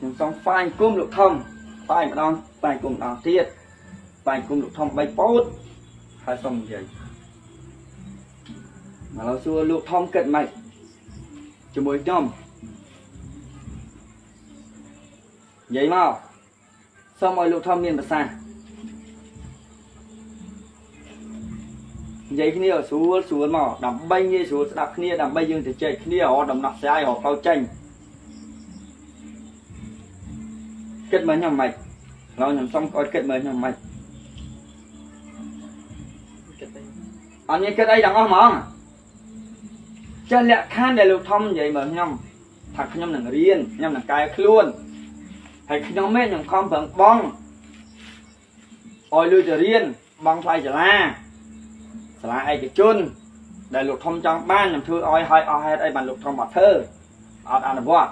ខ្ញុំសូមស្វែងគុំលោកធំស្វែងម្ដងស្វែងគុំម្ដងទៀតស្វែងគុំលោកធំ3ពោតហើយសូមនិយាយមកឡើយសួរលោកធំគិតម៉េចជាមួយខ្ញុំនិយាយមកសូមឲ្យលោកធំមានប្រសាសន៍និយាយគ្នាស្រួលមកដើម្បីងាយស្រួលស្ដាប់គ្នាដើម្បីយើងទៅជែកគ្នារកដំណោះស្រាយរកទៅចេញគិតមើលខ្ញុំម៉េចហើយខ្ញុំសុំគាត់គិតមើលខ្ញុំម៉េចអត់មានគិតអីទាំងអស់ហ្មងចេះលក្ខខណ្ឌដែលលោកធំនិយាយមើលខ្ញុំថាខ្ញុំនឹងរៀនខ្ញុំនឹងកែខ្លួនហើយខ្ញុំខ្ញុំខំប្រឹងបងឲ្យលុយទៅរៀនបងថ្លៃសាលាឯកជនដែលលោកធំចង់បានខ្ញុំធ្វើឲ្យហើយអស់ហេតុអីបានលោកធំអត់ធ្វើអត់អនុវត្ត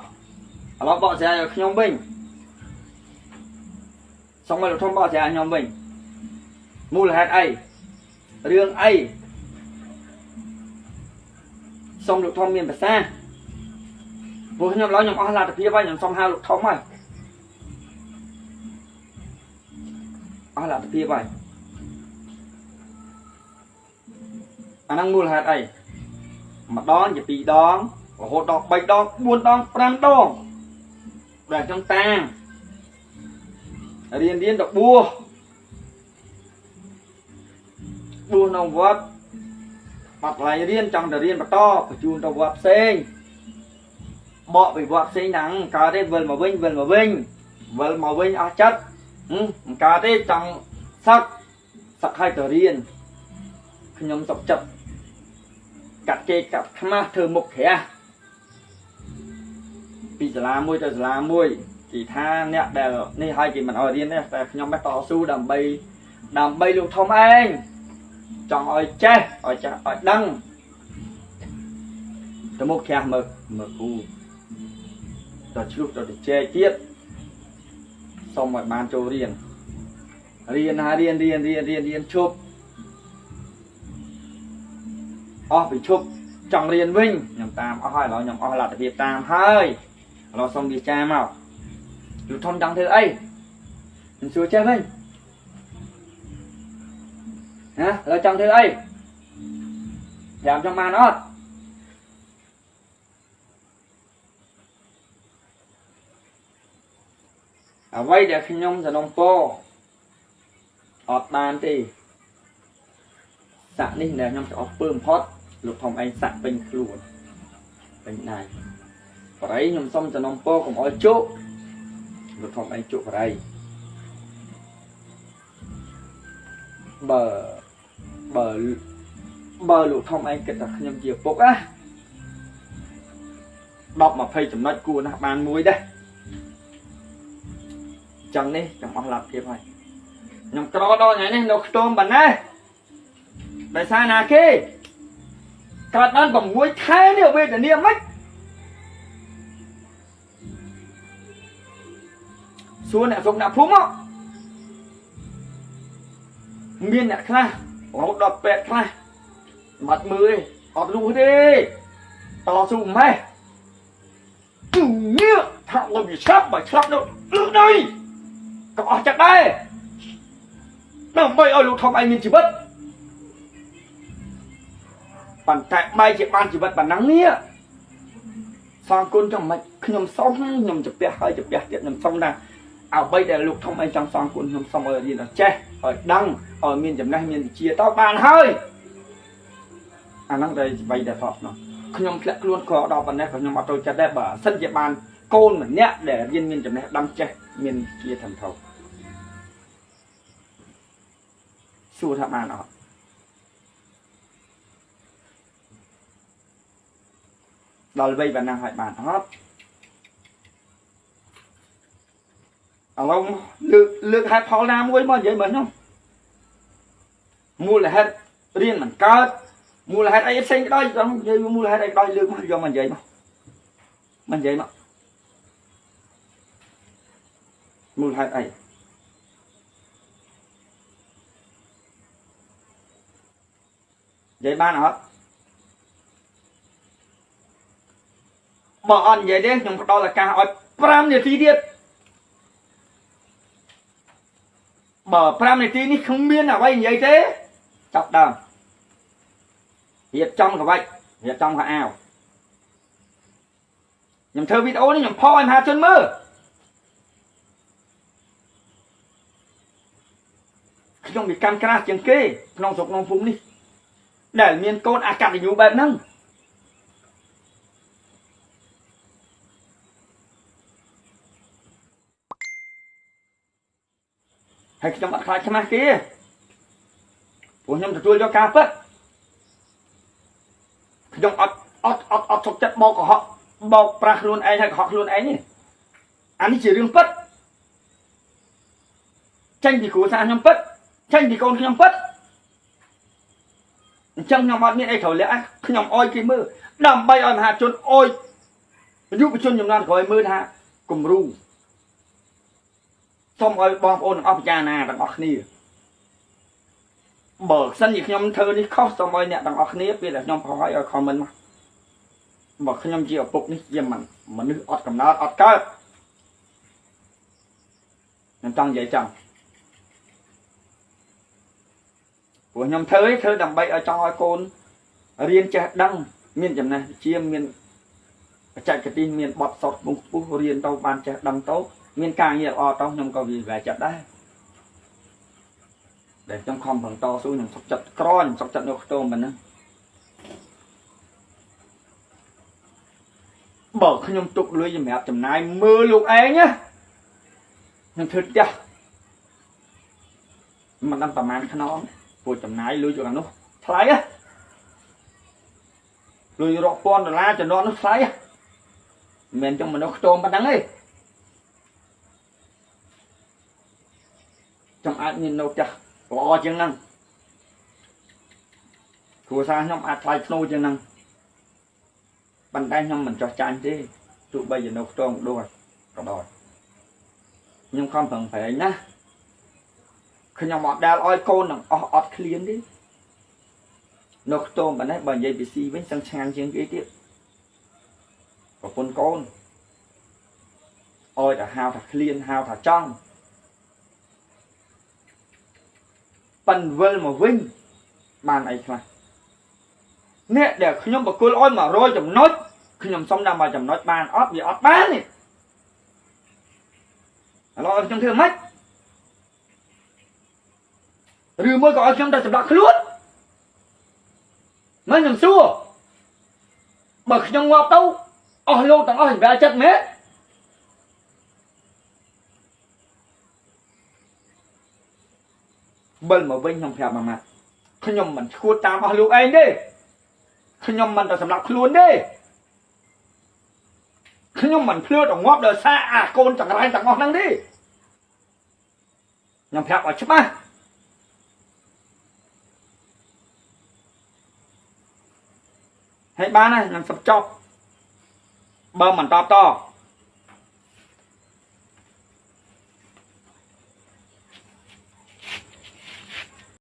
ឥឡូវបកស្រាយឲ្យខ្ញុំវិញសូមឲ្យលោកធំបកស្រាយឲ្យខ្ញុំវិញមូលហេតុអីរឿងអីសូមលោកធំមានប្រសាសន៍ព្រោះខ្ញុំឡើយខ្ញុំអស់លទ្ធភាពហើយខ្ញុំសូមហៅលោកធំហើយអស់លទ្ធភាពហើយអាហ្នឹងមូលហេតុអីម្ដងជា2ដងរហូតដល់3ដង4ដង5ដងដែលខ្ញុំតាមរៀនទៅបួសនៅវត្តបាត់ឡៃរៀនចង់ទៅរៀនបន្តបញ្ជូនទៅវត្តផ្សេងបកពីវត្តផ្សេងហ្នឹងកើតទេវិលមកវិញអស់ចិត្តមិនកើតទេចង់សឹកឲ្យទៅរៀនខ្ញុំសុខចិត្តកាត់គេកាត់ខ្មាស់ធ្វើមុខក្រាស់ពីសាលាមួយទៅសាលាមួយគេថាអ្នកដែលនេះឲ្យគេមិនឲ្យរៀនទេតែខ្ញុំបែរតស៊ូដើម្បីលោកធំឯងចង់ឲ្យចេះឲ្យដឹងទៅមុខក្រាស់មើលគូទៅឆ្លុះទៅជែកទៀតសូមឲ្យបានចូលរៀនឈប់អស់ពីឈប់ចង់រៀនវិញខ្ញុំតាមអស់ហើយឥឡូវខ្ញុំអស់លទ្ធភាពតាមហើយឥឡូវសូមវាចាមកលោកធំចង់ធ្វើអីខ្ញុំសួរចេះវិញឥឡូវចង់ធ្វើអីចាំចង់បានអត់អ្វីដែលខ្ញុំសនំពោអត់បានទេសាក់នេះដែលខ្ញុំจะអស់ពើបំផុតលោកធំឯងសាក់ពេញខ្លួនពេញដៃបរិយខ្ញុំសុំសនំពោកុំអោយជក់លោកធំឯងជក់បរិយបើលោកធំឯងគិតថាខ្ញុំជាពុកណា10 20ចំណុចគួរណាស់បានមួយដែរចឹងនេះខ្ញុំអស់លទ្ធភាពហើយខ្ញុំក្រដល់ថ្ងៃនេះនៅខ្ទមបណ្ណាដោយសារណាគេកើតបាន6ខែនេះវេទនាមិនសួរអ្នកស្រុកអ្នកភូមិមកមានអ្នកខ្លះរហូតដល់ពេទ្យខ្លះបាត់មើលអត់រស់ទេតស៊ូម៉េះញៀថាលោកវាឆ្លាប់បើឆ្លាប់នៅលើដីក៏អស់ចិត្តដែរដើម្បីឲ្យលោកធំឯងមានជីវិតប៉ុន្តែបែរជាបានជីវិតប៉ុណ្ណឹងនេះសងគុណចាំមិនខ្ញុំសុំខ្ញុំជពាស់ហើយជពាស់ទៀតខ្ញុំសុំថាអ្វីដែលលោកធំឯងចង់សងគុណខ្ញុំសុំឲ្យរៀនឲ្យចេះឲ្យដឹងឲ្យមានចំណេះមានវិជ្ជាតបានហើយអាហ្នឹងដែលអ្វីដែលថតនោះខ្ញុំធ្លាក់ខ្លួនក៏ដល់ប៉ុណ្ណេះក៏ខ្ញុំអត់ចូលចិត្តដែរបើសិនជាបានកូនម្នាក់ដែលរៀនមានចំណេះដឹងចេះមានជាធំធំសួរថាបានអត់ដល់វ័យប៉ុណ្ណាហើយបានអត់ឥឡូវលើកហេតុផលណាមួយមកនិយាយមើលខ្ញុំមូលហេតុរៀនមិនកើតមូលហេតុអីផ្សេងក៏ដោយចង់និយាយមូលហេតុអីក៏ដោយលើកមកយកមកនិយាយមកមូលហេតុអីនិយាយបានអត់បើអត់និយាយទេខ្ញុំផ្ដល់ឱកាសឲ្យ5នាទីទៀត bờ pram này tí ní không miên à vậy vậy thế chọc đờm hiệp trong cả vậy hiệp trong cả ao nhầm thơ video này nhầm pho em hà chân mơ không bị cam cra chân kê non sụp non phúng đi để miên côn à cặp thì nhiều bệnh nâng hay trong bạn khai cho mà kia của nhầm được tôi cho ca phất trong ọt thuộc chất bò của họ bò pra luôn ấy hay họ luôn ấy nhỉ anh ấy chỉ riêng phất tranh thì của xa nhầm phất tranh thì con nhầm phất trong nhầm bạn miệng ấy thổi lẽ nhầm oi cái mưa đầm bay ở hạt chôn ôi giúp chôn nhầm non khỏi mưa tha cùng ru xong ơi bom ôn ốc cha nà đằng ốc nia bờ sân gì nhom thơ đi khóc xong ơi nè đằng ốc nia vì là nhom hỏi ở comment mà bờ nhom chỉ ở phục đi dìm mà nước ọt cầm nó ọt cơ nhom trong vậy chẳng của nhom thơ đằng bay ở trong oi côn riêng cha đăng miền chấm này chiêm miền chạy cái tin miền bọt sọt bung riêng tàu ban cha đăng tấu miền càng nhiều o trong nhom có gì về chặt đấy để trong không bằng to xuống nhom sọc chặt cron sọc chặt được tôm mình nữa bờ khi nhom tục lưới gì mẹ chầm này mưa lụt ấy nhá nhom thưa chưa mình đang tầm ăn khăn nó của chầm này lưới cho nó thấy á lưới rọ con rồi la cho nó thấy á mình trong mình nó tôm bắt đắng ấy trong ai nhìn đâu chả có chân năng của sao nhóm ai phải nô chân năng bàn tay nhóm mình cho chanh thế tụi bây giờ đâu tôm đôi rồi nhưng không cần phải nhá khi nhóm họ đào oi côn là ọt clean đi nó tôm bạn ấy bởi vậy bị xì với sang sang trên cái tiếp có con ôi là hao thật clean hao thật trong phần vơi mà vinh bàn ấy mà nè để khi nhóm bà cô ôi mà rồi chầm nói khi nhóm xong đang mà chầm nói bàn ót gì ót bán này lo trong thương mất rư mới gọi trong ta chầm đọc luôn mới nhầm xua bởi khi nhóm ngọt đâu ôi lâu tặng ôi hình ra chất mết bên mà vinh không phèo mà mặt khi nhóm mình khua tam ở lúc anh đi khi nhóm mình ta sầm lọc luôn đi khi nhóm mình phưa trong ngóp đời xa à côn chẳng ai chẳng ngọt năng đi nhóm phèo ở chấp á hãy ba này làm sập chọc bơm mình to to